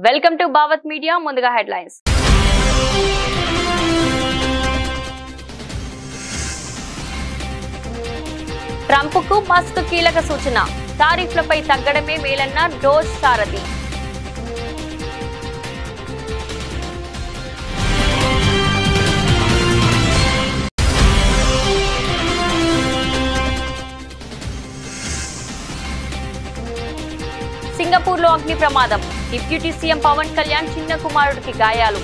Welcome to Bhavat media. ముందుగా headlines. Trump కు Musk కీలక సూచన. టారిఫ్లపై తగ్గడమే మేలన్న డోజ్ సారథి. సింగపూర్ లో అగ్ని ప్రమాదం. డిప్యూటీ సీఎం పవన్ కళ్యాణ్ చిన్న కుమారుడికి గాయాలు.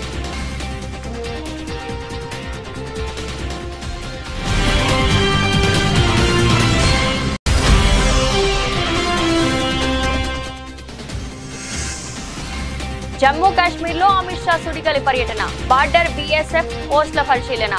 జమ్మూ కాశ్మీర్ లో అమిత్ షా సుడిగాలి పర్యటన. బార్డర్ బీఎస్ఎఫ్ పోస్టుల పరిశీలన.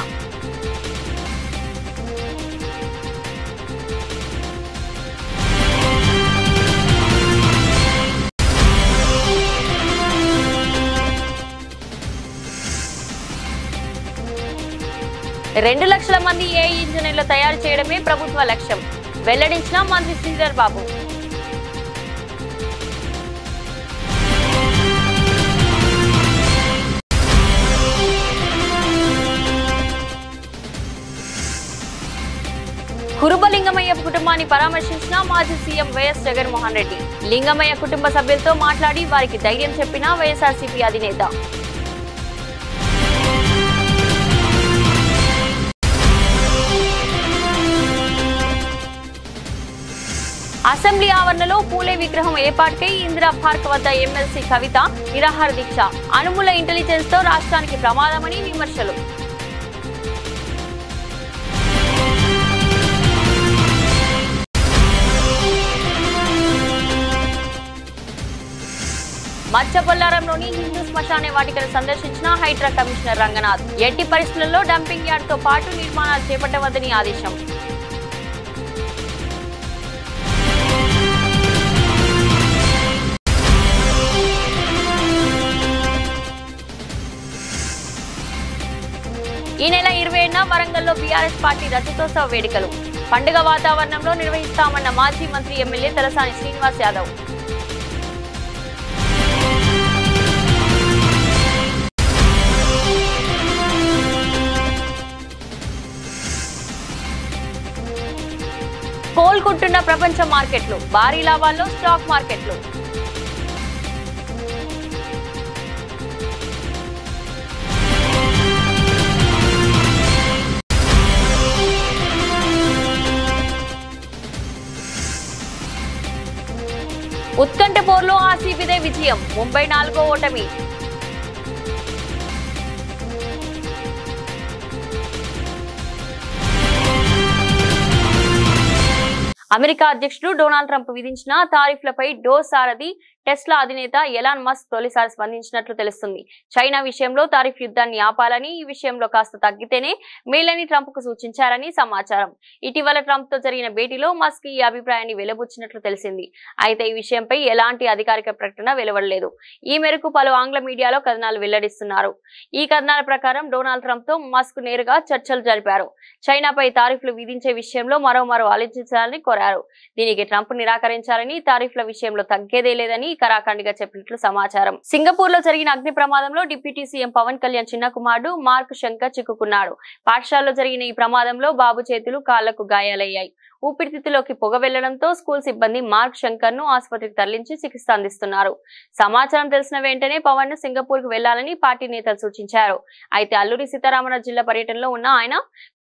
రెండు లక్షల మంది ఏఐ ఇంజనీర్లు తయారు చేయడమే ప్రభుత్వ లక్ష్యం వెల్లడించిన మంత్రి శ్రీధర్ బాబు. కురుబ లింగమయ్య కుటుంబాన్ని పరామర్శించిన మాజీ సీఎం వైఎస్ జగన్మోహన్ రెడ్డి. లింగమయ్య కుటుంబ సభ్యులతో మాట్లాడి వారికి ధైర్యం చెప్పిన వైఎస్ఆర్సీపీ అధినేత. అసెంబ్లీ ఆవరణలో పూలే విగ్రహం ఏర్పాటుకై ఇందిరా పార్క్ వద్ద ఎమ్మెల్సీ కవిత నిరాహార దీక్ష. అనుమూల ఇంటెలిజెన్స్ తో రాష్ట్రానికి ప్రమాదమని విమర్శలు. మచ్చబొల్లారంలోని హిందూ శ్మశాన వాటికను సందర్శించిన హైడ్రా కమిషనర్ రంగనాథ్. ఎట్టి పరిస్థితుల్లో డంపింగ్ యార్డ్ తో పాటు నిర్మాణాలు చేపట్టవద్దని ఆదేశం. ఈ నెల 20న వరంగల్లో బీఆర్ఎస్ పార్టీ రజతోత్సవ వేడుకలు. పండుగ వాతావరణంలో నిర్వహిస్తామన్న మాజీ మంత్రి ఎమ్మెల్యే తలసాని శ్రీనివాస్ యాదవ్. కోలుకుంటున్న ప్రపంచ మార్కెట్లు. భారీ లాభాల్లో స్టాక్ మార్కెట్లు. ఉత్కంఠ పోర్లో ఆర్సీబీదే విజయం. ముంబై 4వ ఓటమి. అమెరికా అధ్యక్షుడు డొనాల్డ్ ట్రంప్ విధించిన తారీఫ్లపై డోజ్ సారథి టెస్లా అధినేత ఎలాన్ మస్క్ తొలిసారి స్పందించినట్లు తెలుస్తుంది. చైనా విషయంలో తారీఫ్ యుద్ధాన్ని ఆపాలని, ఈ విషయంలో కాస్త తగ్గితేనే మేలని ట్రంప్ కు సూచించారని సమాచారం. ఇటీవల ట్రంప్ తో జరిగిన భేటీలో మస్క్ ఈ అభిప్రాయాన్ని వెలుబుచ్చినట్లు తెలిసింది. అయితే ఈ విషయంపై ఎలాంటి అధికారిక ప్రకటన వెలువడలేదు. ఈ మేరకు పలు ఆంగ్ల మీడియాలో కథనాలు వెల్లడిస్తున్నారు. ఈ కథనాల ప్రకారం డొనాల్డ్ ట్రంప్ తో మస్క్ నేరుగా చర్చలు జరిపారు. చైనాపై తారీఫ్లు విధించే విషయంలో మరో ఆలోచించాలని కోరారు. దీనికి ట్రంప్ నిరాకరించాలని, తారీఫ్ల విషయంలో తగ్గేదే లేదని కరాఖండిగా చెప్పినట్లు సమాచారం. సింగపూర్ లో జరిగిన అగ్ని ప్రమాదంలో డిప్యూటీ సీఎం పవన్ కళ్యాణ్ చిన్న కుమారుడు మార్క్ శంకర్ చిక్కుకున్నాడు. పాఠశాలలో జరిగిన ఈ ప్రమాదంలో బాబు చేతులు, కాళ్లకు గాయాలయ్యాయి. ఊపిరితిత్తులోకి పొగ వెళ్లడంతో స్కూల్ సిబ్బంది మార్క్ శంకర్ ను ఆసుపత్రికి తరలించి చికిత్స అందిస్తున్నారు. సమాచారం తెలిసిన వెంటనే పవన్ ను సింగపూర్ కు వెళ్లాలని పార్టీ నేతలు సూచించారు. అయితే అల్లూరి సీతారామరాజు జిల్లా పర్యటనలో ఉన్న ఆయన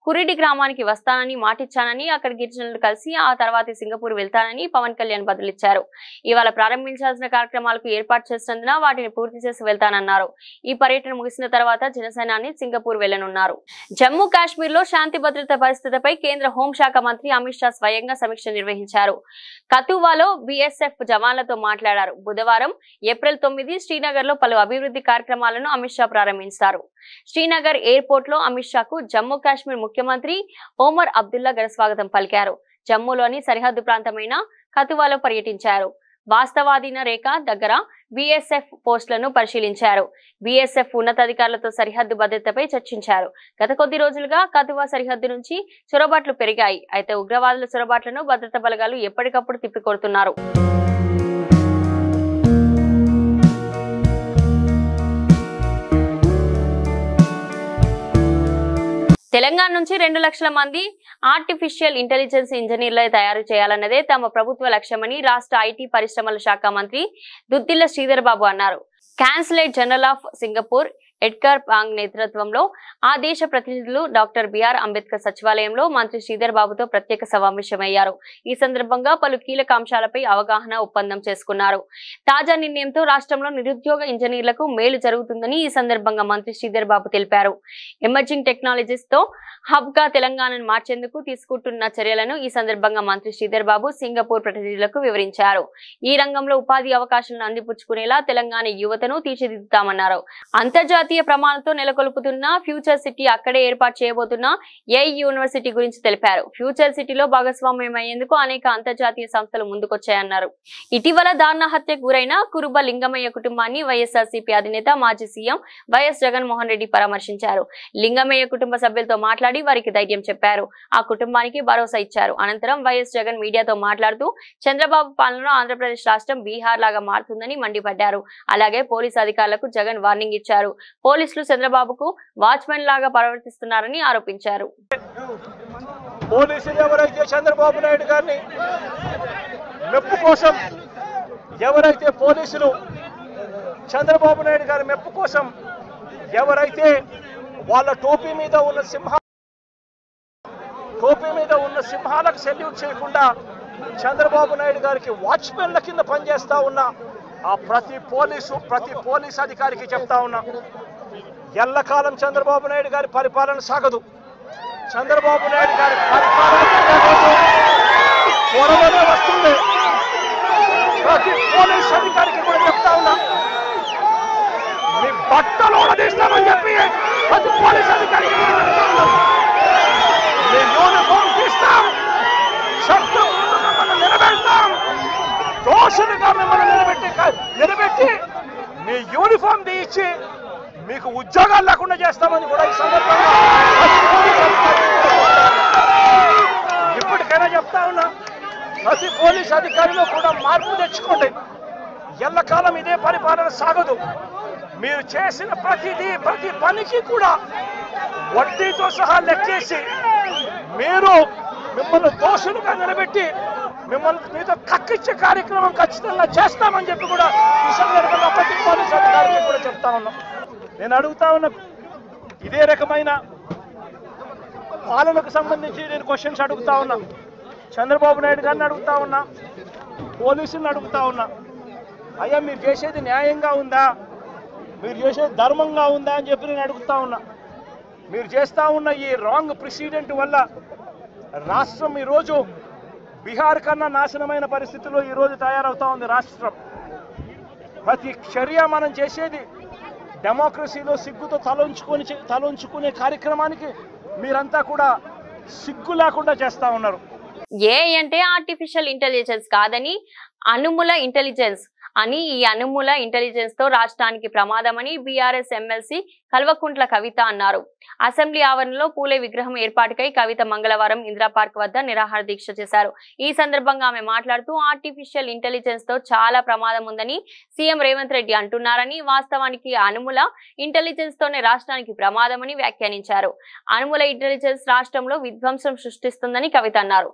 కురిడి గ్రామానికి వస్తానని మాటిచ్చానని, అక్కడ గిరిజనులు కలిసి ఆ తర్వాత సింగపూర్ వెళ్తానని పవన్ కళ్యాణ్ బదులిచ్చారు. ఇవాళ ప్రారంభించాల్సిన కార్యక్రమాలకు ఏర్పాటు చేస్తున్నందున వాటిని పూర్తి చేసి వెళ్తానన్నారు. ఈ పర్యటన ముగిసిన తర్వాత జనసేనాని సింగపూర్ వెళ్లనున్నారు. జమ్మూ కాశ్మీర్ లో శాంతి భద్రత పరిస్థితిపై కేంద్ర హోంశాఖ మంత్రి అమిత్ షా స్వయంగా సమీక్ష నిర్వహించారు. కతువాలో బీఎస్ఎఫ్ జవాన్లతో మాట్లాడారు. బుధవారం ఏప్రిల్ 9 శ్రీనగర్ లో పలు అభివృద్ధి కార్యక్రమాలను అమిత్ షా ప్రారంభించారు. శ్రీనగర్ ఎయిర్పోర్ట్ లో అమిత్ షాకు జమ్మూ కాశ్మీర్ ముఖ్యమంత్రి ఒమర్ అబ్దుల్లా ఘన స్వాగతం పలికారు. జమ్మూలోని సరిహద్దు ప్రాంతమైన కతువాలో పర్యటించారు. వాస్తవాధీన రేఖ దగ్గర బీఎస్ఎఫ్ పోస్టులను పరిశీలించారు. బీఎస్ఎఫ్ ఉన్నతాధికారులతో సరిహద్దు భద్రతపై చర్చించారు. గత కొద్ది రోజులుగా కతువా సరిహద్దు నుంచి చొరబాట్లు పెరిగాయి. అయితే ఉగ్రవాదుల చొరబాట్లను భద్రతా బలగాలు ఎప్పటికప్పుడు తిప్పికొడుతున్నారు. తెలంగాణ నుంచి 2 లక్షల మంది ఆర్టిఫిషియల్ ఇంటెలిజెన్స్ ఇంజనీర్ల తయారు చేయాలన్నదే తమ ప్రభుత్వ లక్ష్యమని రాష్ట్ర ఐటీ పరిశ్రమల శాఖ మంత్రి దుద్దిల్ల శ్రీధర్ బాబు అన్నారు. Consulate general of Singapore Edgar Pang నేతృత్వంలో ఆ దేశ ప్రతినిధులు డాక్టర్ బిఆర్ అంబేద్కర్ సచివాలయంలో మంత్రి శ్రీధర్ బాబుతో ప్రత్యేక సమావేశమయ్యారు. ఈ సందర్భంగా పలు కీలక అంశాలపై అవగాహన ఒప్పందం చేసుకున్నారు. తాజా నిర్ణయంతో రాష్ట్రంలో నిరుద్యోగ ఇంజనీర్లకు మేలు జరుగుతుందని ఈ సందర్భంగా మంత్రి శ్రీధర్ బాబు తెలిపారు. ఎమర్జింగ్ టెక్నాలజీస్ తో హబ్ గా తెలంగాణను మార్చేందుకు తీసుకుంటున్న చర్యలను ఈ సందర్భంగా మంత్రి శ్రీధర్ బాబు సింగపూర్ ప్రతినిధులకు వివరించారు. ఈ రంగంలో ఉపాధి అవకాశాలను అందిపుచ్చుకునేలా తెలంగాణ యువతను తీర్చిదిద్దుతామన్నారు. అంతర్జాతీయ ప్రమాణాలతో నెలకొల్పుతున్న ఫ్యూచర్ సిటీ అక్కడే ఏర్పాటు చేయబోతున్న ఏఐ యూనివర్సిటీ గురించి తెలిపారు. ఫ్యూచర్ సిటీలో భాగస్వామ్యమయ్యేందుకు అనేక అంతర్జాతీయ సంస్థలు ముందుకొచ్చాయన్నారు. ఇటీవల దారుణ హత్యకు గురైన కురుబ లింగమయ్య కుటుంబాన్ని వైఎస్ఆర్సీపీ అధినేత మాజీ సీఎం వైఎస్ జగన్మోహన్ రెడ్డి పరామర్శించారు. లింగమయ్య కుటుంబ సభ్యులతో మాట్లాడి వారికి ధైర్యం చెప్పారు. ఆ కుటుంబానికి భరోసా ఇచ్చారు. అనంతరం వైఎస్ జగన్ మీడియాతో మాట్లాడుతూ చంద్రబాబు పాలనలో ఆంధ్రప్రదేశ్ రాష్ట్రం బీహార్ లాగా మారుతుందని మండిపడ్డారు. అలాగే పోలీసు అధికారులకు జగన్ వార్నింగ్ ఇచ్చారు. పోలీసులు చంద్రబాబుకు వాచ్మెన్ లాగా ప్రవర్తిస్తున్నారని ఆరోపించారు. పోలీసులు ఎవరైతే చంద్రబాబు నాయుడు గారిని మెప్పు కోసం చంద్రబాబు నాయుడు గారి మెప్పు కోసం ఎవరైతే వాళ్ళ టోపీ మీద ఉన్న సింహాలకు సెల్యూట్ చేయకుండా చంద్రబాబు నాయుడు గారికి వాచ్మెన్ల కింద పనిచేస్తా ఉన్న ఆ ప్రతి పోలీస్ అధికారికి చెప్తా ఉన్నా, ఎల్లకాలం చంద్రబాబు నాయుడు గారి పరిపాలన సాగదు. చంద్రబాబు నాయుడు గారి పరిపాలన త్వరలోనే వస్తుంది. ప్రతి పోలీస్ అధికారికి కూడా చెప్తా ఉన్నా, మీ బట్టలు ఓడదీస్తామని చెప్పి ప్రతి పోలీస్ అధికారికి చెప్తా ఉన్నా, మీ యూనిఫామ్ తీస్తాం, చట్టం మిమ్మల్ని నిలబెడతాం, దోషులుగా మిమ్మల్ని నిలబెట్టి మీ యూనిఫామ్ తీయించి మీకు ఉద్యోగాలు లేకుండా చేస్తామని కూడా ఈ సందర్భంగా ఇప్పటికైనా చెప్తా ఉన్నా, ప్రతి పోలీస్ అధికారిలో కూడా మార్పు తెచ్చుకోండి. ఎల్లకాలం ఇదే పరిపాలన సాగదు. మీరు చేసిన ప్రతి పనికి కూడా వడ్డీతో సహా లెక్కేసి మిమ్మల్ని దోషులుగా నిలబెట్టి మీతో కక్కిచ్చే కార్యక్రమం ఖచ్చితంగా చేస్తామని చెప్పి కూడా ఈ సందర్భంగా ప్రతి పోలీసు అధికారికి కూడా చెప్తా ఉన్నాం. నేను అడుగుతా ఉన్నా, ఇదే రకమైన పాలనకు సంబంధించి నేను క్వశ్చన్స్ అడుగుతా ఉన్నా. చంద్రబాబు నాయుడు గారిని అడుగుతా ఉన్నా, పోలీసులను అడుగుతా ఉన్నా, అయ్యా మీరు చేసేది న్యాయంగా ఉందా, మీరు చేసేది ధర్మంగా ఉందా అని చెప్పి నేను అడుగుతా ఉన్నా. మీరు చేస్తూ ఉన్న ఈ రాంగ్ ప్రెసిడెంట్ వల్ల రాష్ట్రం ఈరోజు బీహార్ కన్నా నాశనమైన పరిస్థితుల్లో ఈరోజు తయారవుతా ఉంది. రాష్ట్రం ప్రతి చర్య మనం చేసేది డెమోక్రసీలో సిగ్గుతో తలంచుకునే కార్యక్రమానికి మీరంతా కూడా సిగ్గు లేకుండా చేస్తా ఉన్నారు. ఏఐ అంటే ఆర్టిఫిషియల్ ఇంటెలిజెన్స్ కాదని అనుముల ఇంటెలిజెన్స్ అని, ఈ అనుముల ఇంటెలిజెన్స్ తో రాష్ట్రానికి ప్రమాదమని బీఆర్ఎస్ ఎమ్మెల్సీ కల్వకుంట్ల కవిత అన్నారు. అసెంబ్లీ ఆవరణలో పూలే విగ్రహం ఏర్పాటుకై కవిత మంగళవారం ఇందిరా పార్క్ వద్ద నిరాహార దీక్ష చేశారు. ఈ సందర్భంగా ఆమె మాట్లాడుతూ ఆర్టిఫిషియల్ ఇంటెలిజెన్స్ తో చాలా ప్రమాదం ఉందని సీఎం రేవంత్ రెడ్డి అంటున్నారని, వాస్తవానికి అనుముల ఇంటెలిజెన్స్ తోనే రాష్ట్రానికి ప్రమాదమని వ్యాఖ్యానించారు. అనుముల ఇంటెలిజెన్స్ రాష్ట్రంలో విధ్వంసం సృష్టిస్తుందని కవిత అన్నారు.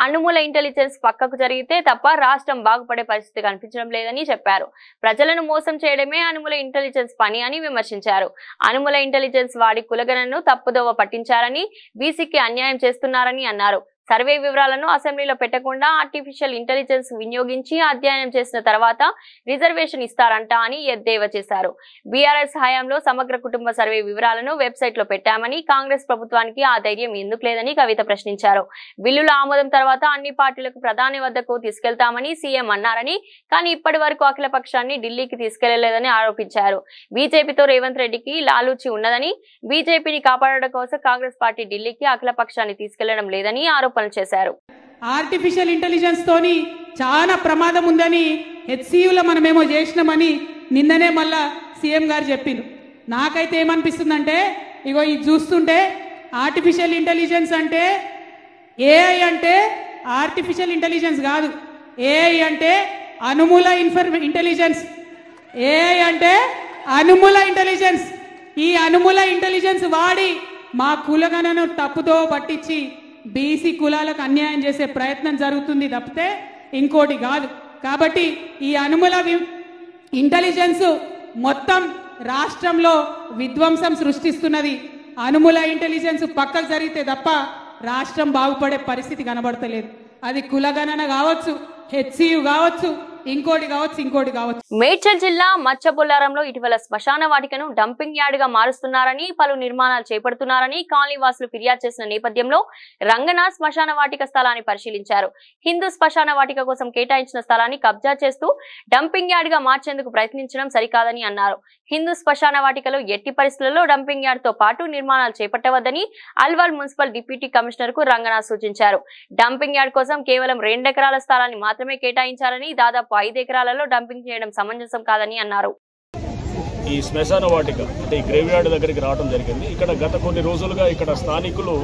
అనుముల ఇంటెలిజెన్స్ పక్కకు జరిగితే తప్ప రాష్ట్రం బాగుపడే పరిస్థితి కనిపించడం లేదని చెప్పారు. ప్రజలను మోసం చేయడమే అనుముల ఇంటెలిజెన్స్ పని అని విమర్శించారు. అనుముల ఇంటెలిజెన్స్ వాడి కులగణను తప్పుదోవ పట్టించారని, బీసీకి అన్యాయం చేస్తున్నారని అన్నారు. సర్వే వివరాలను అసెంబ్లీలో పెట్టకుండా ఆర్టిఫిషియల్ ఇంటెలిజెన్స్ వినియోగించి అధ్యయనం చేసిన తర్వాత రిజర్వేషన్ ఇస్తారంట అని ఎద్దేవా చేశారు. బీఆర్ఎస్ హయాంలో సమగ్ర కుటుంబ సర్వే వివరాలను వెబ్సైట్ లో పెట్టామని, కాంగ్రెస్ ప్రభుత్వానికి ఆ ధైర్యం ఎందుకు లేదని కవిత ప్రశ్నించారు. బిల్లుల ఆమోదం తర్వాత అన్ని పార్టీలకు ప్రధాని వద్దకు తీసుకెళ్తామని సీఎం అన్నారని, కానీ ఇప్పటి వరకు అఖిల పక్షాన్ని ఢిల్లీకి తీసుకెళ్లలేదని ఆరోపించారు. బీజేపీతో రేవంత్ రెడ్డికి లాలూచి ఉన్నదని, బీజేపీని కాపాడడం కోసం కాంగ్రెస్ పార్టీ ఢిల్లీకి అఖిల పక్షాన్ని తీసుకెళ్లడం లేదని ఆరోపణలు చేశారు. ఆర్టిఫిషియల్ ఇంటెలిజెన్స్ తోని చాలా ప్రమాదం ఉందని హెచ్సియులో మనమేమో చేసినామని నిన్ననే మళ్ళా సీఎం గారు చెప్పిండ్రు. నాకైతే ఏమనిపిస్తుందంటే ఇగో ఇది చూస్తుంటే ఆర్టిఫిషియల్ ఇంటెలిజెన్స్ అంటే ఏఐ అంటే ఆర్టిఫిషియల్ ఇంటెలిజెన్స్ కాదు, ఏఐ అంటే అనుమూల ఇంటెలిజెన్స్. ఏఐ అంటే అనుమూల ఇంటెలిజెన్స్. ఈ అనుమూల ఇంటెలిజెన్స్ వాడి మా కులగణను తప్పుతో పట్టించి బీసీ కులాలకు అన్యాయం చేసే ప్రయత్నం జరుగుతుంది తప్పితే ఇంకోటి కాదు. కాబట్టి ఈ అనుమూల ఇంటెలిజెన్స్ మొత్తం రాష్ట్రంలో విధ్వంసం సృష్టిస్తున్నది. అనుమూల ఇంటెలిజెన్స్ పక్కకు జరిగితే తప్ప రాష్ట్రం బాగుపడే పరిస్థితి కనబడతలేదు. అది కులగణన కావచ్చు, హెచ్సియు కావచ్చు, ఇంకోటి కావచ్చు. మేడ్చల్ జిల్లా మచ్చబొల్లారంలో ఇటీవల శ్మశాన వాటికను డంపింగ్ యార్డ్ గా మారుస్తున్నారని, పలు నిర్మాణాలు చేపడుతున్నారని కాలనీ వాసులు ఫిర్యాదు చేసిన నేపథ్యంలో రంగన శ్మశాన వాటిక స్థలాన్ని పరిశీలించారు. హిందూ శ్మశాన వాటిక కోసం కేటాయించిన స్థలాన్ని కబ్జా చేస్తూ డంపింగ్ యార్డ్ గా మార్చేందుకు ప్రయత్నించడం సరికాదని అన్నారు. హిందూ శ్మశాన వాటికలో ఎట్టి పరిస్థితుల్లో డంపింగ్ యార్డ్ తో పాటు నిర్మాణాలు చేపట్టవద్దని అల్వాల్ మున్సిపల్ డిప్యూటీ కమిషనర్ కు రంగన సూచించారు. డంపింగ్ యార్డ్ కోసం కేవలం 2 ఎకరాల స్థలాన్ని మాత్రమే కేటాయించాలని, దాదాపు 5 ఎకరాలలో డంపింగ్ చేయడం సమంజసం కాదని అన్నారు. ఈ శ్మశాన వాటిక అంటే ఈ గ్రేవ్ యార్డ్ దగ్గరికి రావడం జరిగింది. ఇక్కడ గత కొన్ని రోజులుగా ఇక్కడ స్థానికులు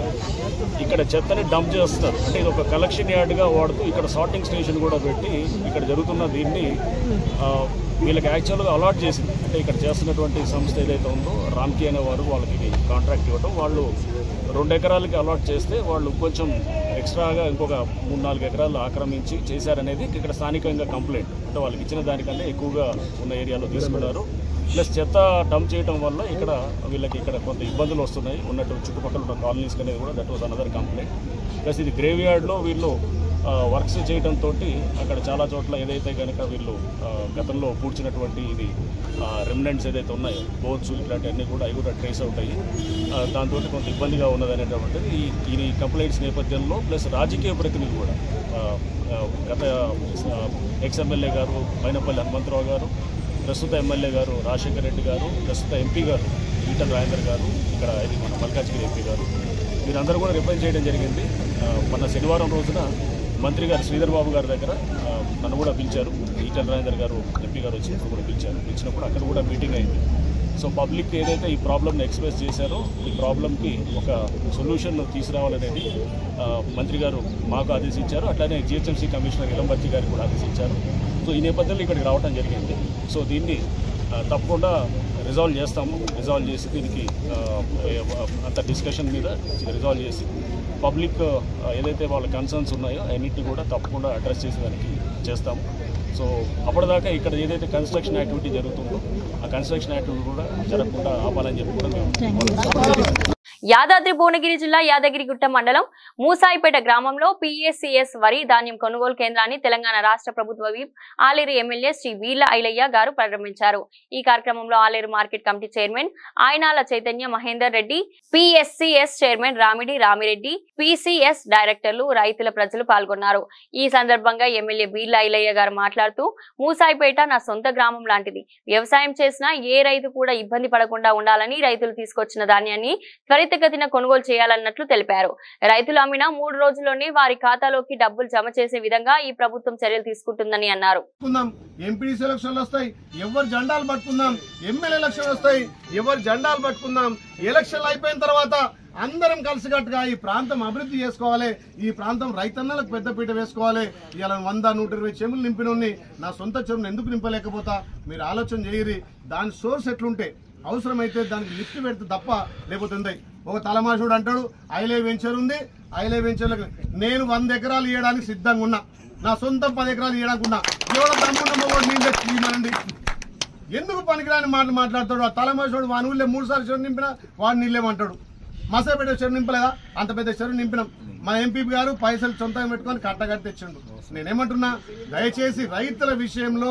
ఇక్కడ చెత్తని డంప్ చేస్తున్నారు. అంటే ఇది ఒక కలెక్షన్ యార్డ్గా వాడుతూ ఇక్కడ సార్టింగ్ స్టేషన్ కూడా పెట్టి ఇక్కడ జరుగుతున్న దీన్ని వీళ్ళకి యాక్చువల్గా అలాట్ చేసింది. అంటే ఇక్కడ చేస్తున్నటువంటి సంస్థ ఏదైతే ఉందో రామ్కి అనే వారు వాళ్ళకి కాంట్రాక్ట్ ఇవ్వడం, వాళ్ళు 2 ఎకరాలకి అలాట్ చేస్తే వాళ్ళు కొంచెం ఎక్స్ట్రాగా ఇంకొక 3-4 ఎకరాలు ఆక్రమించి చేశారనేది ఇక్కడ స్థానికంగా కంప్లైంట్. అంటే వాళ్ళకి ఇచ్చిన దానికంటే ఎక్కువగా ఉన్న ఏరియాలో తీసుకున్నారు. ప్లస్ చెత్త డంప్ చేయడం వల్ల ఇక్కడ వీళ్ళకి ఇక్కడ కొంత ఇబ్బందులు వస్తున్నాయి ఉన్నట్టు చుట్టుపక్కల ఉన్న కాలనీస్కి అనేది కూడా that was another complaint. Plus ఇది గ్రేవ్ యార్డ్లో వీళ్ళు వర్క్స్ చేయడంతో అక్కడ చాలా చోట్ల ఏదైతే కనుక వీళ్ళు గతంలో పూడ్చినటువంటి ఇది రెమినెంట్స్ ఏదైతే ఉన్నాయో బోన్స్ ఇట్లాంటివన్నీ కూడా అవి కూడా ట్రేస్ అవుట్ అయ్యి దాంతో కొంత ఇబ్బందిగా ఉన్నదనేటువంటిది ఈ కంప్లైంట్స్ నేపథ్యంలో ప్లస్ రాజకీయ ప్రతినిధులు కూడా గత ఎక్స్ఎమ్మెల్యే గారు మైనపల్లి హనుమంతరావు గారు, ప్రస్తుత ఎమ్మెల్యే గారు రాజశేఖర్ రెడ్డి గారు, ప్రస్తుత ఎంపీ గారు ఈటల రాజేందర్ గారు, ఇక్కడ ఇది మన మల్కాజ్గిరి ఎంపీ గారు, వీరందరూ కూడా రిప్రజెంట్ చేయడం జరిగింది. మొన్న శనివారం రోజున మంత్రి గారు శ్రీధర్ బాబు గారి దగ్గర నన్ను కూడా పిలిచారు. ఈటల రాజేందర్ గారు ఎంపీ గారు వచ్చినప్పుడు కూడా పిలిచినప్పుడు అక్కడ కూడా మీటింగ్ అయింది. సో పబ్లిక్ ఏదైతే ఈ ప్రాబ్లమ్ని ఎక్స్ప్రెస్ చేశారో ఈ ప్రాబ్లంకి ఒక సొల్యూషన్ తీసుకురావాలనేది మంత్రి గారు మాకు ఆదేశించారు. అట్లానే జిహెచ్ఎంసీ కమిషనర్ ఇలంబర్జీ గారికి కూడా ఆదేశించారు. సో ఈ నేపథ్యంలో ఇక్కడికి రావడం జరిగింది. సో దీన్ని తప్పకుండా రిజాల్వ్ చేస్తాము. రిజాల్వ్ చేసి దీనికి అంత డిస్కషన్ మీద రిజాల్వ్ చేసి పబ్లిక్ ఏదైతే వాళ్ళ కన్సర్న్స్ ఉన్నాయో అన్నింటినీ కూడా తప్పకుండా అడ్రస్ చేసేదానికి చేస్తాము. సో అప్పటిదాకా ఇక్కడ ఏదైతే కన్స్ట్రక్షన్ యాక్టివిటీ జరుగుతుందో ఆ కన్స్ట్రక్షన్ యాక్టివిటీ కూడా జరగకుండా ఆపాలని చెప్పి కూడా మేము యాదాద్రి భువనగిరి జిల్లా యాదగిరిగుట్ట మండలం మూసాయిపేట గ్రామంలో పిఎస్సిఎస్ వరి ధాన్యం కొనుగోలు కేంద్రాన్ని తెలంగాణ రాష్ట్ర ప్రభుత్వ విప్ ఆలేరు ఎమ్మెల్యే శ్రీ వీళ్ల ఐలయ్య గారు ప్రారంభించారు. ఈ కార్యక్రమంలో Aleru market committee chairman Ayanala Chaitanya Mahender Reddy, PSCS chairman Ramireddy, PCS డైరెక్టర్లు, రైతుల ప్రజలు పాల్గొన్నారు. ఈ సందర్భంగా ఎమ్మెల్యే వీళ్ల ఐలయ్య గారు మాట్లాడుతూ మూసాయిపేట నా సొంత గ్రామం లాంటిది. వ్యవసాయం చేసినా ఏ రైతు కూడా ఇబ్బంది పడకుండా ఉండాలని రైతులు తీసుకొచ్చిన ధాన్యాన్ని త్వరితగతిన కొనుగోలు చేయాలన్నట్లు తెలిపారు. రైతులు అమ్మిన 3 రోజుల్లోనే వారి ఖాతాలోకి డబ్బులు జమ చేసే విధంగా ఈ ప్రభుత్వం చర్యలు తీసుకుంటుందని అన్నారు. ఎంపీడీసీ ఎలక్షన్లు వస్తాయి, ఎవరు జెండాలు పట్టుకుందాం. ఎమ్మెల్యే ఎలక్షన్లు వస్తాయి, ఎవరు జెండాలు పట్టుకుందాం. ఎలక్షన్లు అయిపోయిన తర్వాత అందరం కలిసికట్టుగా ఈ ప్రాంతం అభివృద్ధి చేసుకోవాలి. ఈ ప్రాంతం రైతన్నలకు పెద్దపీట వేసుకోవాలి. ఇలా 100-120 చెరువులు నింపినోని నా సొంత చెరువును ఎందుకు నింపలేకపోతా మీరు ఆలోచన చేయరి. దాని సోర్స్ ఎట్లుంటే అవసరమైతే దానికి లిఫ్ట్ పెడితే తప్ప లేకపోతుంది. ఒక తలమాషుడు అంటాడు ఐలే వెంచర్ ఉంది, ఐలే వెంచర్లకు నేను 100 ఎకరాలు ఇవ్వడానికి సిద్ధంగా ఉన్నా. నా సొంతం 10 ఎకరాలు ఇవ్వడానికి ఉన్నా. ఎవరో తమ్ముడు ఎందుకు పనికిరాని మాటలు మాట్లాడతాడు. ఆ తలమాషుడు వాని ఊళ్ళో 3 సార్లు చెరువు నింపినా వాడు నీళ్ళేమంటాడు. మసాపేట చెరువు నింపలేదా? అంత పెద్ద చెరువు నింపినాం. మన ఎంపీ గారు పైసలు సొంతంగా పెట్టుకొని కట్టగట్టి తెచ్చిండు. నేనేమంటున్నా, దయచేసి రైతుల విషయంలో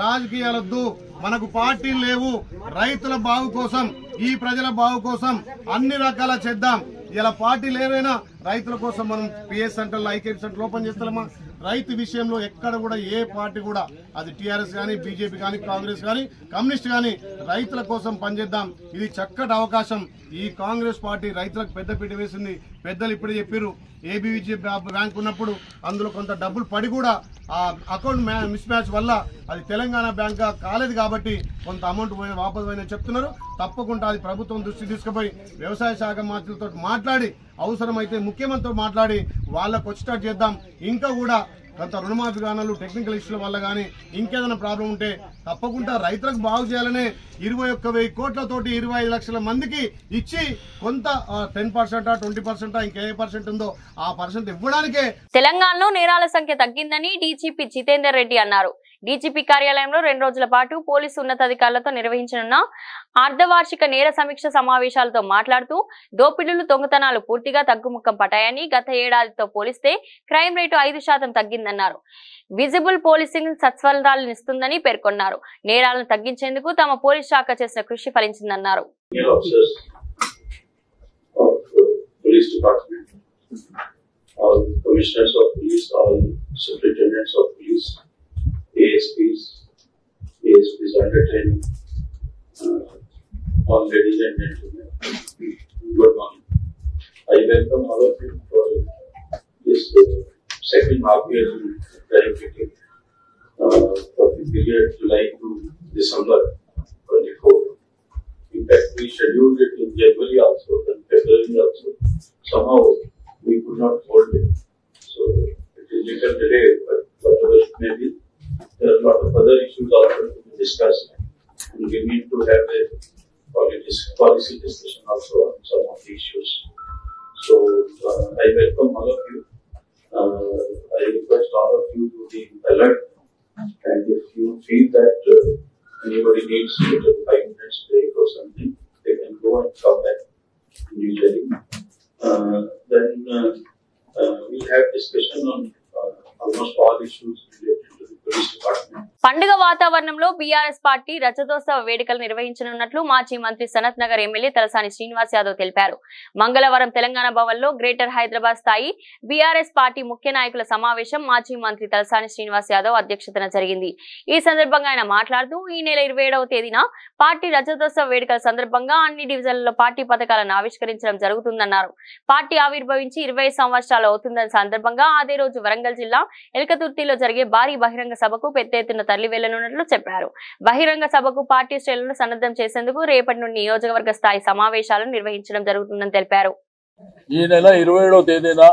రాజకీయాలొద్దు. మనకు పార్టీలు లేవు. రైతుల బాగు కోసం, ఈ ప్రజల బాగు కోసం అన్ని రకాల చేద్దాం. ఇలా పార్టీలు ఏవైనా రైతుల కోసం మనం పిఎస్ సెంటర్లో ఐకేపీ సెంటర్ ఓపెన్ చేస్తామా. రైతు విషయంలో ఎక్కడ కూడా ఏ పార్టీ కూడా అది టీఆర్ఎస్ కానీ, బీజేపీ కానీ, కాంగ్రెస్ కానీ, కమ్యూనిస్ట్ కానీ రైతుల కోసం పనిచేద్దాం. ఇది చక్కటి అవకాశం. ఈ కాంగ్రెస్ పార్టీ రైతులకు పెద్దపీట వేసింది. పెద్దలు ఇప్పుడు చెప్పారు ఏబీవీజీ బ్యాంక్ ఉన్నప్పుడు అందులో కొంత డబ్బులు పడి కూడా ఆ అకౌంట్ మిస్ మ్యాచ్ వల్ల అది తెలంగాణ బ్యాంక్ కాలేదు కాబట్టి కొంత అమౌంట్ వాపసు పోయిందని చెప్తున్నారు. తప్పకుండా అది ప్రభుత్వం దృష్టి తీసుకుపోయి వ్యవసాయ శాఖ మంత్రులతో మాట్లాడి అవసరమైతే ముఖ్యమంత్రితో మాట్లాడి వాళ్ళకు వచ్చేటట్టు చేద్దాం. ఇంకా కూడా కొంత రుణమాఫీ గానాలు టెక్నికల్ ఇష్యూల వల్ల కానీ ఇంకేదైనా ప్రాబ్లం ఉంటే తప్పకుండా రైతులకు బాగు చేయాలనే 21,000 కోట్లతోటి 25 లక్షల మందికి ఇచ్చి కొంత 10%, 20% ఇంకే పర్సెంట్ ఉందో ఆ పర్సెంట్ ఇవ్వడానికే. తెలంగాణలో నేరాల సంఖ్య తగ్గిందని డీజీపీ జితేందర్ రెడ్డి అన్నారు. డీజీపీ కార్యాలయంలో 2 రోజుల పాటు పోలీసు ఉన్నతాధికారులతో నిర్వహించనున్న అర్ధవార్షిక నేర సమీక్ష సమావేశాలతో మాట్లాడుతూ దోపిడీలు దొంగతనాలు పూర్తిగా తగ్గుముఖం పట్టాయని, గత ఏడాదితో పోలిస్తే క్రైమ్ రేటు 5% తగ్గిందన్నారు. విజిబుల్ పోలీసింగ్ సత్ఫలితాలనిస్తుందని పేర్కొన్నారు. నేరాలను తగ్గించేందుకు తమ పోలీస్ శాఖ చేసిన కృషి ఫలించిందన్నారు. ASPs under training, all ladies and gentlemen, good morning. I welcome all of you for this second half year verification for the period July to December 24. In fact, we scheduled it in January also and February also. Somehow we could not hold it, so it is little delayed, but whatever it may be, there are a lot of other issues also to be discussed, and we need to have a policy discussion also on some of the issues. So I welcome all of you. I request all of you to be alert, and if you feel that anybody needs 5 minutes break or something, they can go and come back individually. Then we'll have discussion on almost all issues related to the police department. పండుగ వాతావరణంలో BRS party రజతోత్సవ వేడుకలు నిర్వహించనున్నట్లు మాజీ మంత్రి Sanath Nagar MLA Talasani Srinivas Yadav తెలిపారు. మంగళవారం తెలంగాణ భవన్ లో greater Hyderabad స్థాయి బీఆర్ఎస్ పార్టీ ముఖ్య నాయకుల సమావేశం మాజీ మంత్రి తలసాని శ్రీనివాస్ యాదవ్ అధ్యక్షతన జరిగింది. ఈ సందర్భంగా ఆయన మాట్లాడుతూ ఈ నెల 27వ తేదీన పార్టీ రజతోత్సవ వేడుకల సందర్భంగా అన్ని డివిజన్లలో పార్టీ పథకాలను ఆవిష్కరించడం జరుగుతుందన్నారు. పార్టీ ఆవిర్భవించి 20 సంవత్సరాలు అవుతుందన్న సందర్భంగా అదే రోజు వరంగల్ జిల్లా ఎల్కతుర్తిలో జరిగే భారీ బహిరంగ సభకు పెద్ద ఎత్తున తరలి వెళ్లనున్నట్లు చెప్పారు. బహిరంగ సభకు పార్టీ శ్రేణులను సన్నద్ధం చేసేందుకు రేపటి నుండి నియోజకవర్గ స్థాయి సమావేశాలను నిర్వహించడం జరుగుతుందని తెలిపారు. ఈ నెల 27వ తేదీన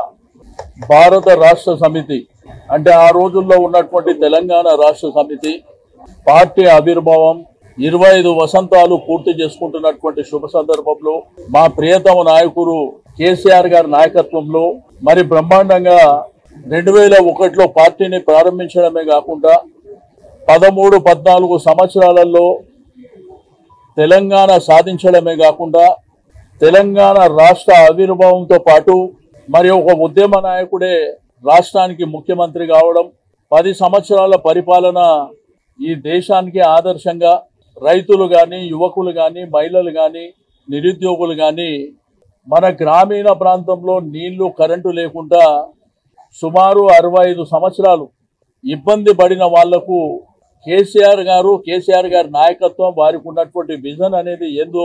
భారత రాష్ట్ర సమితి అంటే ఆ రోజుల్లో ఉన్నటువంటి తెలంగాణ రాష్ట్ర సమితి పార్టీ ఆవిర్భావం 25 వసంతాలు పూర్తి చేసుకుంటున్నటువంటి శుభ సందర్భంలో మా ప్రియతమ నాయకుడు కేసీఆర్ గారి నాయకత్వంలో మరి బ్రహ్మాండంగా 2001లో పార్టీని ప్రారంభించడమే కాకుండా 13-14 సంవత్సరాలలో తెలంగాణ సాధించడమే కాకుండా తెలంగాణ రాష్ట్ర ఆవిర్భావంతో పాటు మరి ఒక ఉద్యమ నాయకుడే రాష్ట్రానికి ముఖ్యమంత్రి కావడం, 10 సంవత్సరాల పరిపాలన ఈ దేశానికి ఆదర్శంగా రైతులు కానీ, యువకులు కానీ, మహిళలు కానీ, నిరుద్యోగులు కానీ మన గ్రామీణ ప్రాంతంలో నీళ్లు, కరెంటు లేకుండా సుమారు 65 సంవత్సరాలు ఇబ్బంది పడిన వాళ్లకు కేసీఆర్ గారి నాయకత్వం, వారికి ఉన్నటువంటి విజన్ అనేది ఏందో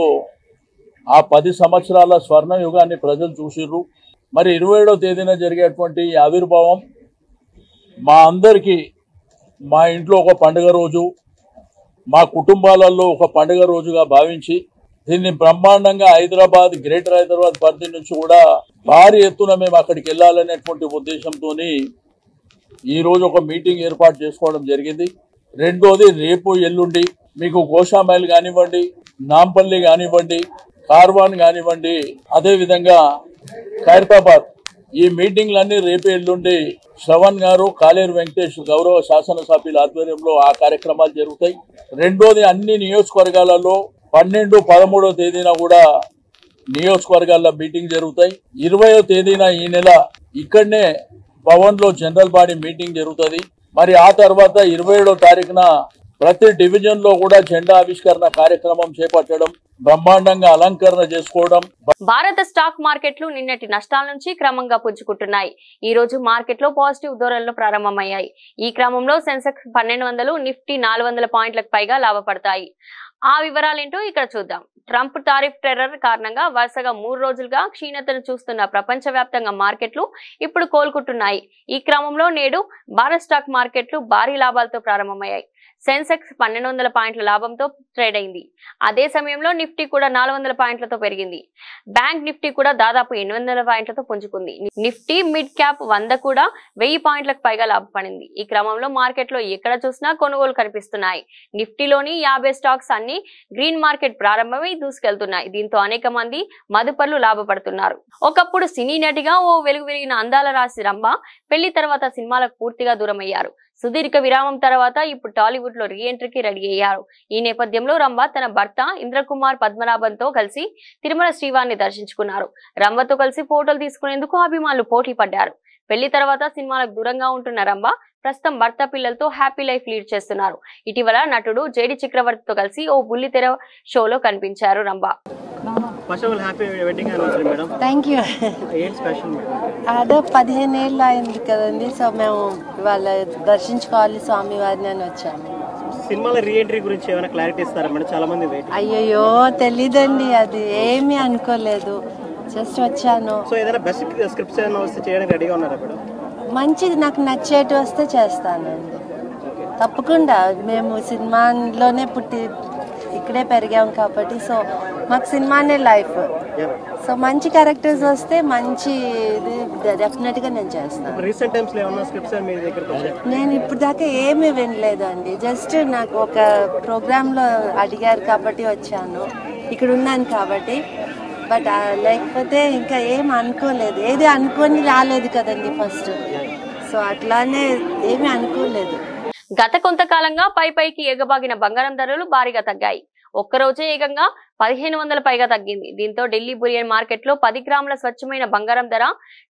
ఆ 10 సంవత్సరాల స్వర్ణ యుగాన్ని ప్రజలు చూసిర్రు. మరి 27వ తేదీన జరిగేటువంటి ఆవిర్భావం మా అందరికీ మా ఇంట్లో ఒక పండుగ రోజు, మా కుటుంబాలలో ఒక పండుగ రోజుగా భావించి దీన్ని బ్రహ్మాండంగా హైదరాబాద్, గ్రేటర్ హైదరాబాద్ పరిధి నుంచి కూడా భారీ ఎత్తున మేము అక్కడికి వెళ్ళాలనేటువంటి ఉద్దేశంతో ఈ రోజు ఒక మీటింగ్ ఏర్పాటు చేసుకోవడం జరిగింది. రెండోది రేపు ఎల్లుండి మీకు గోషామైల్ కానివ్వండి, నాంపల్లి కానివ్వండి, కార్వాన్ కానివ్వండి, అదేవిధంగా ఖైరతాబాద్ ఈ మీటింగ్లన్నీ రేపు ఎల్లుండి శ్రవణ్ గారు, కాలేరు వెంకటేష్ గౌరవ శాసనసభ్యుల ఆధ్వర్యంలో ఆ కార్యక్రమాలు జరుగుతాయి. రెండోది అన్ని నియోజకవర్గాలలో 12, 13వ తేదీన కూడా నియోజకవర్గాల్లో మీటింగ్ జరుగుతాయి. 20వ తేదీన ఈ నెల ఇక్కడనే భవన్ లో జనరల్ బాడీ మీటింగ్ జరుగుతుంది. మరి ఆ తర్వాత 27వ తారీఖున ప్రతి డివిజన్ లో కూడా జెండా ఆవిష్కరణ కార్యక్రమం చేపట్టడం, బ్రహ్మాండంగా అలంకరణ చేసుకోవడం. భారత స్టాక్ మార్కెట్లు నిన్నటి నష్టాల నుంచి క్రమంగా పుంజుకుంటున్నాయి. ఈ రోజు మార్కెట్లో పాజిటివ్ ధోరణులు ప్రారంభమయ్యాయి. ఈ క్రమంలో సెన్సెక్స్ 1200, నిఫ్టీ 400 పాయింట్లకు పైగా లాభపడతాయి. ఆ వివరాలేంటో ఇక్కడ చూద్దాం. ట్రంప్ టారిఫ్ టెర్రర్ కారణంగా వరుసగా 3 రోజులుగా క్షీణతను చూస్తున్న ప్రపంచవ్యాప్తంగా మార్కెట్లు ఇప్పుడు కోలుకుంటున్నాయి. ఈ క్రమంలో నేడు భారత్ స్టాక్ మార్కెట్లు భారీ లాభాలతో ప్రారంభమయ్యాయి. సెన్సెక్స్ 1200 పాయింట్ల లాభంతో ట్రేడ్ అయింది. అదే సమయంలో నిఫ్టీ కూడా 400 పాయింట్లతో పెరిగింది. బ్యాంక్ నిఫ్టీ కూడా దాదాపు 800 పాయింట్లతో పుంజుకుంది. నిఫ్టీ మిడ్ క్యాప్ 100 కూడా 1000 పాయింట్లకు పైగా లాభపడింది. ఈ క్రమంలో మార్కెట్లో ఎక్కడ చూసినా కొనుగోలు కనిపిస్తున్నాయి. నిఫ్టీలోని 50 స్టాక్స్ అన్ని గ్రీన్ మార్కెట్ ప్రారంభమై దూసుకెళ్తున్నాయి. దీంతో అనేక మంది మదుపర్లు లాభపడుతున్నారు. ఒకప్పుడు సినీ నటిగా ఓ వెలుగు వెలిగిన అందాల రాశి రంభ పెళ్లి తర్వాత సినిమాలకు పూర్తిగా దూరమయ్యారు. సుదీర్ఘ విరామం తర్వాత ఇప్పుడు టాలీవుడ్ లో రీఎంట్రీకి రెడీ అయ్యారు. ఈ నేపథ్యంలో రంభ తన భర్త ఇంద్రకుమార్ పద్మనాభంతో కలిసి తిరుమల శ్రీవారిని దర్శించుకున్నారు. రంభతో కలిసి ఫోటోలు తీసుకునేందుకు అభిమానులు పోటీ పడ్డారు. పెళ్లి తర్వాత సినిమాలకు దూరంగా ఉంటున్న రంభ ప్రస్తుతం భర్త పిల్లలతో హ్యాపీ లైఫ్ లీడ్ చేస్తున్నారు. ఇటీవల నటుడు జేడి చక్రవర్తితో కలిసి ఓ బుల్లితెర షోలో కనిపించారు రంభ. అదే 15 ఏళ్ళు అయింది కదండి. సో మేము ఇవాళ దర్శించుకోవాలి స్వామి వారిని అని వచ్చాము. సినిమాల రీఎంట్రీ గురించి ఏమైనా క్లారిటీ ఇస్తారా మేడం? చాలా మంది అయ్యో తెలీదండి, అది ఏమీ అనుకోలేదు, జస్ట్ వచ్చాను. సో ఏదైనా బెస్ట్ స్క్రిప్ట్స్ ఏమైనా వస్తే చేయడానికి రెడీగా ఉన్నారా మేడం? మంచిది, నాకు నచ్చేటి వస్తే చేస్తానండి తప్పకుండా. మేము సినిమాలోనే పుట్టి ఇక్కడే పెరిగాం కాబట్టి సో మాకు సినిమానే లైఫ్. సో మంచి క్యారెక్టర్స్ వస్తే మంచి డెఫినెట్ గా నేను చేస్తాను. రీసెంట్ టైమ్స్ లో ఏమన్నా స్క్రిప్ట్స్ మీ దగ్గర? నేను ఇప్పుడు దాకా ఏమీ వినలేదండి. జస్ట్ నాకు ఒక ప్రోగ్రామ్ లో అడిగారు కాబట్టి వచ్చాను, ఇక్కడ ఉన్నాను కాబట్టి. బట్ లేకపోతే ఇంకా ఏం అనుకోలేదు, ఏది అనుకొని రాలేదు కదండి ఫస్ట్. సో అట్లానే ఏమీ అనుకోలేదు. గత కొంతకాలంగా పైకి ఎగబాగిన బంగారం ధరలు భారీగా తగ్గాయి. ఒక్కరోజే ఏకంగా 1500 పైగా తగ్గింది. దీంతో ఢిల్లీ బులియన్ మార్కెట్ లో 10 గ్రాముల స్వచ్ఛమైన బంగారం ధర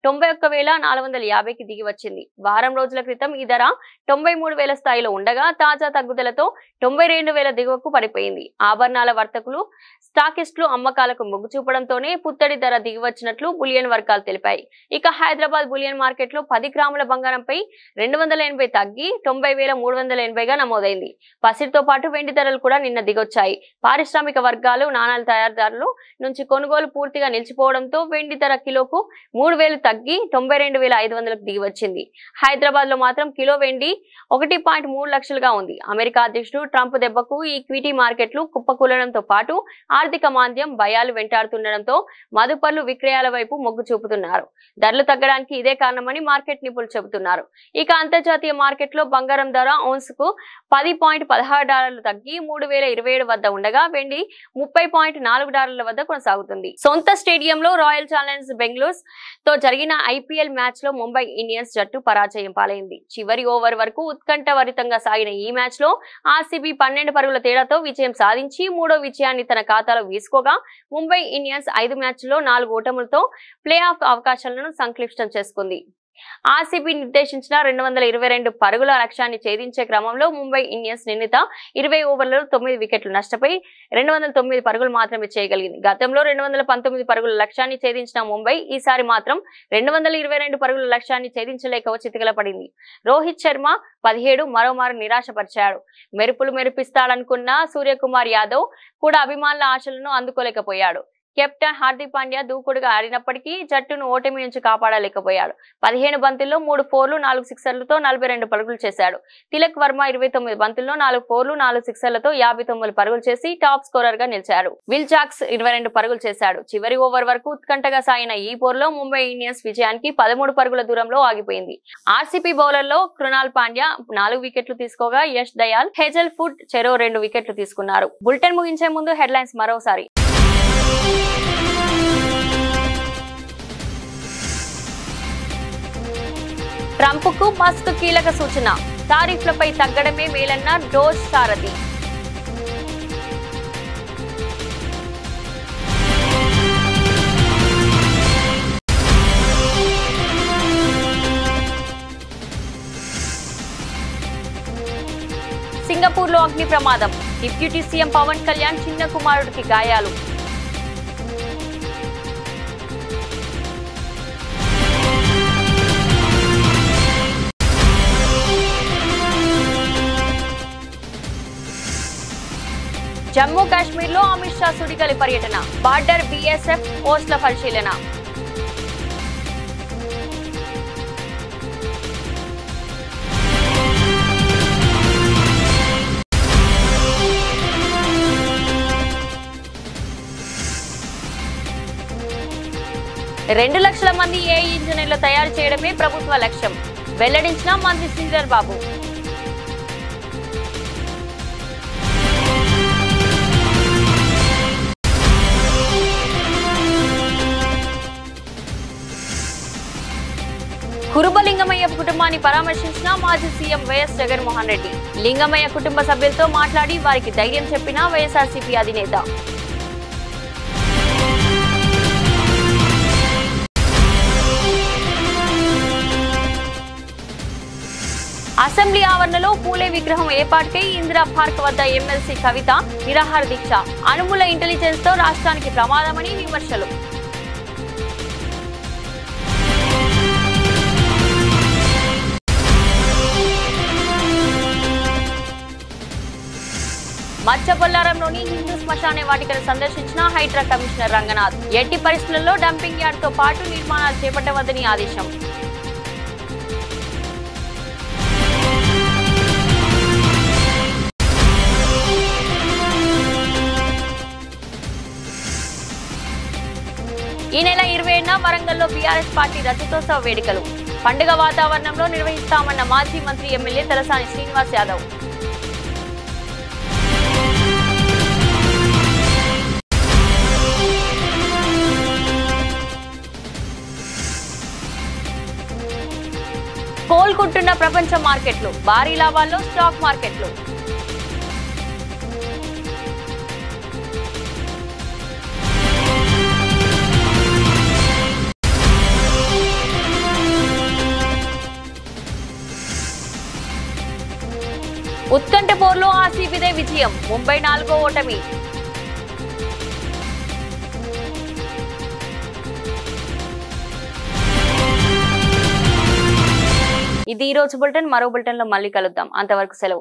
91,450కి దిగి వచ్చింది. వారం రోజుల క్రితం ఈ ధర 93,000 స్థాయిలో ఉండగా తాజా తగ్గుదలతో 92,000 దిగువకు పడిపోయింది. ఆభరణాల వర్తకులు స్టాకిస్టులు అమ్మకాలకు మొగ్గు చూపడంతోనే పుత్తడి ధర దిగివచ్చినట్లు బులియన్ వర్గాలు తెలిపాయి. ఇక హైదరాబాద్ బులియన్ మార్కెట్ లో 10 గ్రాముల బంగారంపై 280 తగ్గి 90,380గా నమోదైంది. పసిడితో పాటు వెండి ధరలు కూడా నిన్న దిగొచ్చాయి. పారిశ్రామిక వర్గాలు నాణాల తయారీదారులు నుంచి కొనుగోలు పూర్తిగా నిలిచిపోవడంతో వెండి ధర కిలోకు 3,000 తగ్గి 92,500కు దిగి వచ్చింది. హైదరాబాద్ లో మాత్రం కిలో వెండి 1.3 లక్షలుగా ఉంది. అమెరికా అధ్యక్షుడు ట్రంప్ దెబ్బకు ఈ ఈక్విటీ మార్కెట్లు కుప్పకూలడంతో పాటు ఆర్థిక మాంద్యం భయాలు వెంటాడుతుండడంతో మదుపర్లు విక్రయాల వైపు మొగ్గు చూపుతున్నారు. ధరలు తగ్గడానికి ఇదే కారణమని మార్కెట్ నిపుణులు చెబుతున్నారు. ఇక అంతర్జాతీయ మార్కెట్ లో బంగారం ధర ఔన్స్ కు $10.16 తగ్గి 3,027 వద్ద ఉండగా వెండి $30.4 వద్ద కొనసాగుతుంది. సొంత స్టేడియంలో రాయల్ ఛాలెంజర్స్ బెంగళూరు తో జరిగిన ఐపీఎల్ మ్యాచ్ లో ముంబై ఇండియన్స్ జట్టు పరాజయం పాలైంది. చివరి ఓవర్ వరకు ఉత్కంఠభరితంగా సాగిన ఈ మ్యాచ్ లో ఆర్సీబీ 12 పరుగుల తేడాతో విజయం సాధించి 3వ విజయాన్ని తన ఖాతాలో వేసుకోగా ముంబై ఇండియన్స్ 5 మ్యాచ్ల్లో 4 ఓటములతో ప్లే ఆఫ్ అవకాశాలను సంక్లిష్టం చేసుకుంది. ఆర్సీబీ నిర్దేశించిన 222 పరుగుల లక్ష్యాన్ని ఛేదించే క్రమంలో ముంబై ఇండియన్స్ నిర్ణీత 20 ఓవర్లలో 9 వికెట్లు నష్టపోయి 209 పరుగులు మాత్రమే చేయగలిగింది. గతంలో 219 పరుగుల లక్ష్యాన్ని ఛేదించిన ముంబై ఈసారి మాత్రం 222 పరుగుల లక్ష్యాన్ని ఛేదించలేక చితికిలపడింది. రోహిత్ శర్మ 17 మరోమారు నిరాశపరిచాడు. మెరుపులు మెరిపిస్తాడనుకున్న సూర్యకుమార్ యాదవ్ కూడా అభిమానుల ఆశలను అందుకోలేకపోయాడు. కెప్టెన్ హార్దిక్ పాండ్యా దూకుడుగా ఆడినప్పటికీ జట్టును ఓటమి నుంచి కాపాడలేకపోయాడు. 15 బంతుల్లో 3 ఫోర్లు 4 సిక్సర్లతో 42 పరుగులు చేశాడు. తిలక్ వర్మ 29 బంతుల్లో 4 ఫోర్లు 4 సిక్సర్లతో 59 పరుగులు చేసి టాప్ స్కోరర్ గా నిలిచాడు. విల్ జాక్స్ 22 పరుగులు చేశాడు. చివరి ఓవర్ వరకు ఉత్కంఠగా సాగిన ఈ పోరులో ముంబై ఇండియన్స్ విజయానికి 13 పరుగుల దూరంలో ఆగిపోయింది. ఆర్సీబీ బౌలర్లో కృణాల్ పాండ్యా 4 వికెట్లు తీసుకోగా యష్ దయాల్, హెజల్ ఫుడ్ చెరో 2 వికెట్లు తీసుకున్నారు. బులెటిన్ ముగించే ముందు హెడ్లైన్స్ మరోసారి. ట్రంప్ కు మస్క్ కీలక సూచన, టారిఫ్లపై తగ్గడమే మేలన్న డోస్ సారథి. సింగపూర్ లో అగ్ని ప్రమాదం, డిప్యూటీ సీఎం పవన్ కళ్యాణ్ చిన్న కుమారుడికి గాయాలు. జమ్మూ కాశ్మీర్ లో అమిత్ షా సుడిగాలి పర్యటన, బార్డర్ బీఎస్ఎఫ్ పోస్టుల పరిశీలన. రెండు లక్షల మంది ఏఐ ఇంజనీర్లు తయారు చేయడమే ప్రభుత్వ లక్ష్యం, వెల్లడించిన మంత్రి శ్రీధర్ బాబు. కురుబ లింగమయ్య కుటుంబాన్ని పరామర్శించిన మాజీ సీఎం వైఎస్ జగన్మోహన్ రెడ్డి. లింగమయ్య కుటుంబ సభ్యులతో మాట్లాడి వారికి ధైర్యం చెప్పిన వైఎస్ఆర్సీపీ అధినేత. అసెంబ్లీ ఆవరణలో పూలే విగ్రహం ఏర్పాటుకై ఇందిరా పార్క్ వద్ద ఎమ్మెల్సీ కవిత నిరాహార దీక్ష. అనుమూల ఇంటెలిజెన్స్ తో రాష్ట్రానికి ప్రమాదమని విమర్శలు. మచ్చబొల్లారంలోని హిందూ శ్మశాన వాటికను సందర్శించిన హైడ్రా కమిషనర్ రంగనాథ్. ఎట్టి పరిస్థితుల్లో డంపింగ్ యార్డ్ తో పాటు నిర్మాణాలు చేపట్టవద్దని ఆదేశం. ఈ నెల 27న వరంగల్లో బీఆర్ఎస్ పార్టీ రజతోత్సవ వేడుకలు. పండుగ వాతావరణంలో నిర్వహిస్తామన్న మాజీ మంత్రి ఎమ్మెల్యే తలసాని శ్రీనివాస్ యాదవ్. కోలుకుంటున్న ప్రపంచ మార్కెట్లు, భారీ లాభాల్లో స్టాక్ మార్కెట్లు. ఉత్కంఠ పోర్లో ఆర్సీబీదే విజయం, ముంబై 4వ ఓటమి. ఇది ఈ రోజు బులెటిన్. మరో బులెటిన్ లో మళ్ళీ కలుద్దాం. అంతవరకు సెలవు.